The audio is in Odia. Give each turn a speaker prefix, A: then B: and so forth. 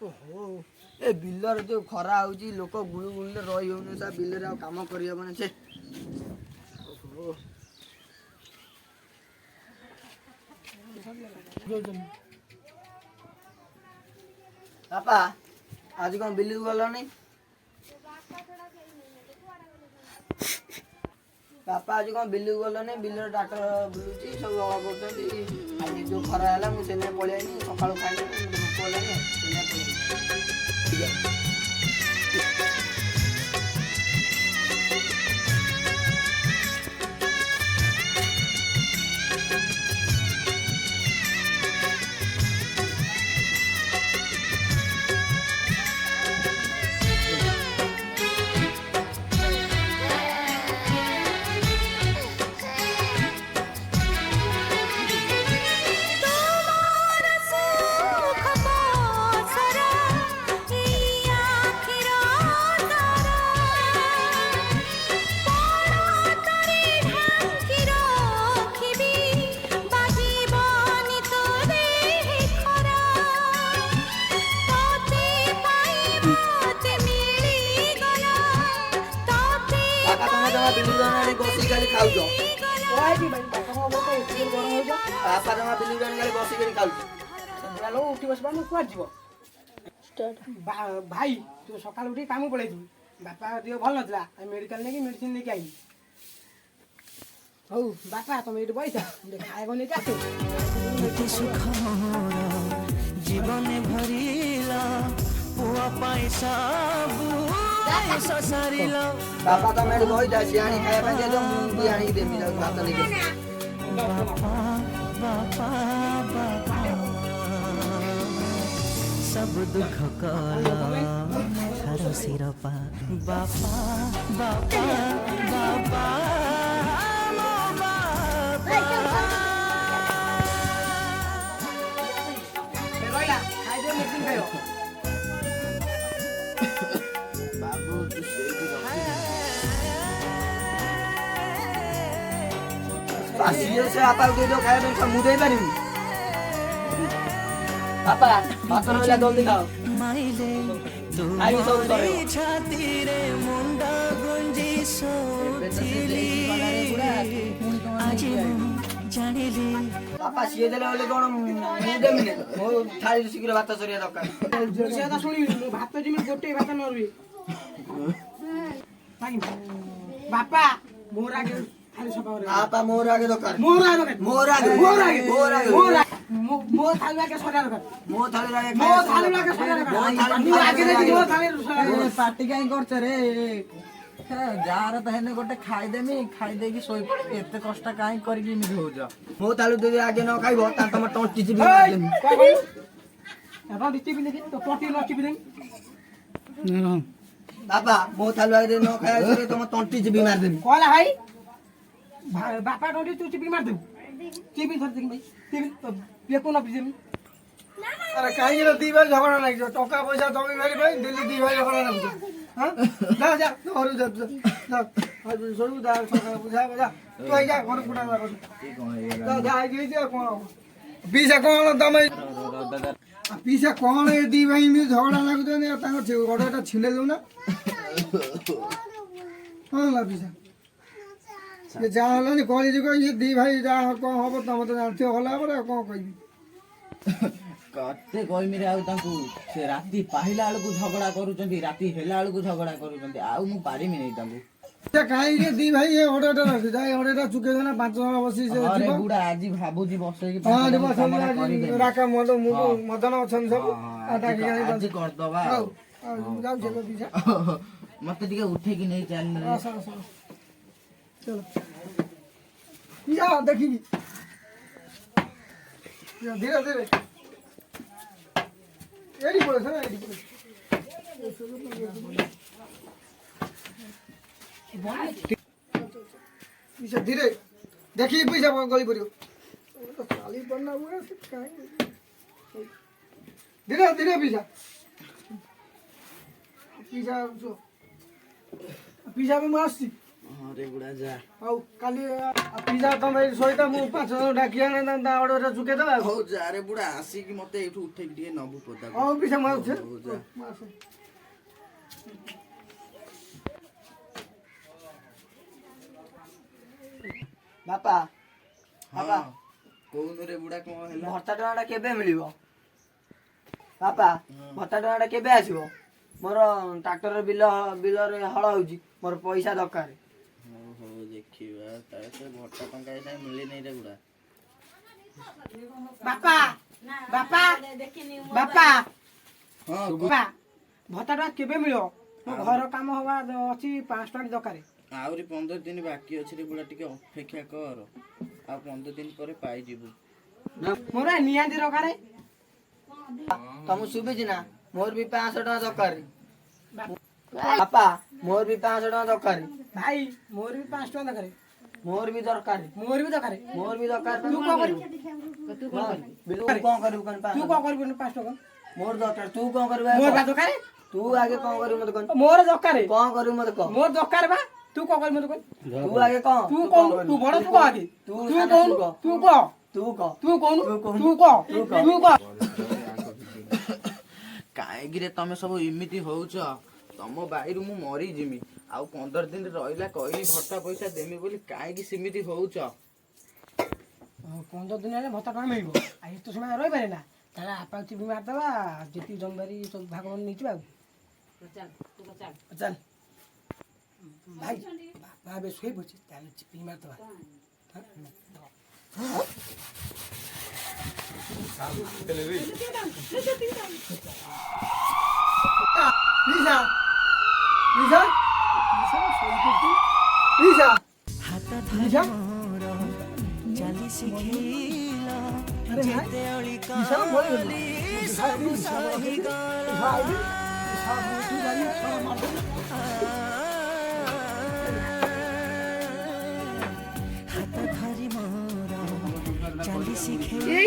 A: ଓହୋ ଏ ବିଲରେ ଯୋଉ ଖରା ହଉଛି ଲୋକ ଗୁଳୁ ଗୁଳିରେ ରହି ହଉନି ତା ବିଲରେ ଆଉ କାମ କରିହବନି ସେ। ଓହୋ ବାପା ଆଜି କଣ ବିଲକୁ ଗଲନି? ବାପା ଆଜି କଣ ବିଲକୁ ଗଲନି? ବିଲରେ ଟ୍ରାକ୍ଟର ବୁଲୁଛି ସବୁ ହଳ କରୁଛନ୍ତି। ଆଜି ଯୋଉ ଖରା ହେଲା ମୁଁ ସେଇଥିପାଇଁ ପଳେଇ ଆଇନି। ସକାଳୁ ଖାଇନି ଭୋକ ହେଲାନି ସେଇଥିପାଇଁ ପଳେଇ ଆଇନି। ବସି ଖାଲି ଖାଉଛ ବାପା ଜମା ବିଲକୁ ଖାଲି ବସିକି ଖାଉଛ।
B: ଉଠି ବସିବା କୁଆଡେ ଯିବ ଭାଇ ତୁ ସକାଳୁ ଉଠି କାମ ପଳେଇଥିବୁ। ବାପା ଦେହ ଭଲ ନଥିଲା ମେଡିକାଲ ନେଇକି ମେଡିସିନ ନେଇକି ଆଇଲି। ହଉ ବାପା ତମେ ଏଇଠି ବଇଥା ଖାଇବ ନେଇକି ଆସ।
C: ଜୀବନେ ଭରିଲା ପୁଅ ପାଇଁ ସବୁ ସସାରିଲ।
A: ବାପା ତମେ ଏଠି ବଇଥା ସିଏ ଆଣି ଖାଇବା ପାଇଁ ଦିଅ ମୁଁ ବି ଆଣିକି ଦେବି ତାକୁ ଭାତ ନେଇକି।
C: सब दुख कला खर सिरपा बापा बापा बापा
A: ସିଏ ସେ ବାପାକୁ ଦେଇଦିଅ ଖାଇବା ପାଇଁ ମୁଁ ଦେଇପାରିବି। ବାପା ଭାତ ରହିଲା ଜଲ୍ଦି ଖାଅ ଖାଇକି ସବୁ ସରେଇବ।
C: ଛାତିରେ ମୁଣ୍ଡ ଗୁଞ୍ଜି ଶୋଇଥିଲି ଆଜି ମୁଁ ଜାଣିଲି।
A: ବାପା ସିଏ ଦେଲେ ବୋଲି କଣ ମୁଁ ଦେମିନି? ମୋ ଥାଳିରେ ଶୀଘ୍ର ଭାତ ସରିବା ଦରକାର।
B: ଶୁଣିବି ମୁଁ ଭାତ ଯେମିତି ଗୋଟେ ଭାତ ନ ରୁହେ। ବାପା ମୋର ଆଗେ ଖାଲି ସଫା
A: ବାପା ମୋର ଆଗେ ଦରକାର।
B: ମୋର ଆଗେ
A: ମୋର ଆଗେ
B: ମୋର ଆଗେ
A: ମୋର ଆଗେ
B: ମୋ ଥାଳି ଆଗେ ସରିବା ଦରକାର।
A: ମୋ ଥାଳିରେ ଆଗେ
B: ମୋ ଥାଳି ଆଗେ ସରିବା ଦରକାର। ମୁଁ ଆଗେ ଦେଖିଛି ମୋ ଥାଳିରେ ସରିବା।
D: ପାଟି କାଇଁ କରୁଛ ରେ? ଯାହାର ତ ହେନେ ଗୋଟେ ଖାଇଦେମି ଖାଇଦେଇକି ଶୋଇପଡ଼ିବି। ଏତେ କଷ୍ଟ କାହିଁ କରିକି ଏମିତି ହଉଛ?
A: ମୋ ଥାଳି ଯଦି ଆଗେ ନ ଖାଇବ ତାହେଲେ ତମ ଟଣ୍ଟି ଚିପି ଦେମି। ବାପା ମୋ ଥାଳି ଆଗେ ନ ଖାଇବା ତମ ତଣ୍ଟି ଚିପି ମାରିଦେମି।
B: କହିଲା ଭାଇ ବାପା ଟଣ୍ଟି ତୁ ଚିପି ମାରିଦେବୁ। ଚିପି ଧରି ଦେଖି ଭାଇ ଚିପି ପିଏକୁ ନ ପିଦେମି।
E: ଆରେ କାହିଁକି ଦି ଭାଇ ଝଗଡ଼ା ଲାଗିଛ? ଟଙ୍କା ପଇସା ଜମି ଭାଇ ଭାଇ ଦିଲ୍ଲୀ ଦି ଭାଇ ଝଗଡ଼ା ଲାଗୁଛ। ହଁ ଯା ଯା ଘରକୁ ଯା ଶୋଇବୁ ଯା ସକାଳେ ବୁଝା ବୁଝା ତୁ ଆଇ ଯା ଘର ଫୁଟା ଯା ଯା ହେଇଯାଇଛି ଆଉ କଣ ହବ? ପିସା କଣ ତମେ ପିସା କଣ ଏ ଦି ଭାଇ ଏମିତି ଝଗଡ଼ା ଲାଗୁଛନ୍ତି? ଆଉ ତାଙ୍କ ଗୋଡ଼ଟା ଛିଣ୍ଡେଇ ଦଉନା। ହଁ ହେଲା ପିସା ସେ ଯାହା ହେଲାନି କଳିଯୁଗ ଇଏ ଦି ଭାଇ ଯାହା କଣ ହବ ତମେ ତ ଜାଣିଥିବ ଭଲ ଭାବରେ ଆଉ କଣ କହିବି?
D: କେତେ କହିମିରେ ଆଉ ତାଙ୍କୁ? ସେ ରାତି ପାହିଲା ବେଳକୁ ଝଗଡ଼ା କରୁଛନ୍ତି, ରାତି ହେଲା ବେଳକୁ ଝଗଡ଼ା କରୁଛନ୍ତି। ଆଉ ମୁଁ ପାରିବି ନାହିଁ ତାଙ୍କୁ।
E: କାହିଁକି ଦି ଭାଇ ଏ ଅର୍ଡରଟା ରଖି ଯାଇ ଅର୍ଡରଟା ଚୁକେଇ ଦେନା 5 ଜଣ ବସି ସେ
D: ଆରେ
E: ଯିବ।
D: ବୁଢା ଆଜି ଭାବୁଛି ବସେଇକି
E: ରାକା ମଦନ ଅଛନ୍ତି ସବୁ
D: ଆଜି କରିଦବା।
E: ହଉ ଯାଉଛି ଏବେ ପିସା।
D: ମତେ ଟିକେ ଉଠେଇକି ନେଇ ଚାଲିଲେ।
E: ଚलो ପିସା ଦେଖିକି ଧୀରେ ଧୀରେ ଏଇଠି ପଳେଇ ଏଇଠି ପିସା ଧୀରେ ଦେଖିକି ପିସା ଗଳି ପଡ଼ିବ। ଚାଲି ପଡ଼ିଲା ଧୀରେ ଧୀରେ ପିସା ପିସା ପିସା ମୁଁ ଆସୁଛି।
D: ହଁ ରେ ବୁଢା ଯା।
E: ହଉ କାଲି ପିଜା ତମେ ଶୋଇତ ମୁଁ 5 ଜଣ ଡାକି ଆଣେ ତା ଅର୍ଡର ଚୁକେଇଦବା।
D: ହଉ ଯା ରେ ବୁଢା ଆସିକି ମତେ ଏଇଠୁ ଉଠେଇକି ଟିକେ ନବୁ ପଦାକୁ।
E: ହଉ ପିଜା ମୁଁ ଆସୁଛି।
D: ହଉ ଯା।
A: ବାପା ବାପା
D: ହଁ କହୁନୁ ରେ ବୁଢା କଣ ହେଲା?
A: ଭତ୍ତା ଟଙ୍କାଟା କେବେ ମିଳିବ? ବାପା ଭତ୍ତା ଟଙ୍କାଟା କେବେ ଆସିବ? ମୋର ଟ୍ରାକ୍ଟର ବିଲରେ ହଳ ହଉଛି, ମୋର ପଇସା ଦରକାର।
D: ହଉ ହଉ ଦେଖିବା ତାର ସେ ଭତ୍ତା ଟଙ୍କା ଏଇଟା ମିଳିନି ରେ ବୁଢା।
B: ବାପା ବାପା ବାପା
D: ହଁ
B: ବାପା ଭତ୍ତା ଟଙ୍କା କେବେ ମିଳିବ? ମୋ ଘର କାମ ହବା ଅଛି, 5 ଟଙ୍କା ଦରକାର।
D: ଆହୁରି 15 ଦିନ ବାକି ଅଛି ରେ ବୁଢା, ଟିକେ ଅପେକ୍ଷା କର। ଆଉ 15 ଦିନ ପରେ ପାଇଯିବୁ।
B: ମୋର ନିହାତି ଦରକାର।
A: ତମକୁ ଶୁଭୁଛି ନା? ମୋର ବି 500 ଟଙ୍କା ଦରକାର। ବାପା ମୋର ବି 500 ଟଙ୍କା ଦରକାର।
B: ଭାଇ ମୋର ବି 5 ଟଙ୍କା ଦରକାର।
A: ମୋର ବି ଦରକାର।
B: ମୋର ବି ଦରକାର।
A: ମୋର ବି ଦରକାର।
B: ତୁ କଣ କରିବୁ?
A: ବିଲୁ କଣ କରିବୁ?
B: ତୁ କଣ କରିବୁ 5 ଟଙ୍କା?
A: ମୋର ଦରକାର। ତୁ କଣ କରିବୁ?
B: ମୋର ବା ଦରକାର।
A: ତୁ ଆଗେ କଣ କରିବୁ ମତେ କହ।
B: ମୋର ଦରକାର।
A: କଣ କରିବୁ ମତେ କହ।
B: ମୋର ଦରକାର ବା। ତୁ କଣ କରିବୁ ମତେ କହ।
A: ତୁ ଆଗେ କହ।
B: ତୁ କହୁନୁ, ତୁ ବଡ, ତୁ କହ ଆଗେ। ତୁ କହୁନୁ, ତୁ କହ।
A: ତୁ କହ।
B: ତୁ କହୁନୁ, ତୁ କହ। ତୁ କହ।
D: କାହିଁକିରେ ତମେ ସବୁ ଏମିତି ହଉଛ? ତମ ବାଇରୁ ମୁଁ ମରିଯିମି। ଆଉ 15 ଦିନ ରହିଲା କହିଲି ଭତ୍ତା ପଇସା ଦେମି ବୋଲି, କାହିଁକି ସେମିତି ହଉଛ?
B: 15 ଦିନ ହେଲେ ଭତ୍ତା ଟଙ୍କା ମିଳିବ। ଆଉ ଏତେ ସମୟ ରହିପାରେ ନା? ତାହେଲେ ଆପା ଚିପି ମାରିଦେବା, ଯେତିକି ଜମିବାରି ସବୁ ଭାଗ ନେଇଯିବା। ଆଉ ଚାଲ ଭାଇ, ବାପା ଏବେ ଶୋଇ ପଡିଛି, ତାହେଲେ ଚିପି ମାରିଦେବା।
E: ପିଜା ପିଜା ପିଜା
C: ହାତ ଧରି ମୋର ଚାଲି ଶିଖେଇଲ, ଯେତେ ଅଳି କଲି ସବୁ ସହିଗଲା। ହାତ ଧରି ମୋର ଚାଲି ଶିଖେଇ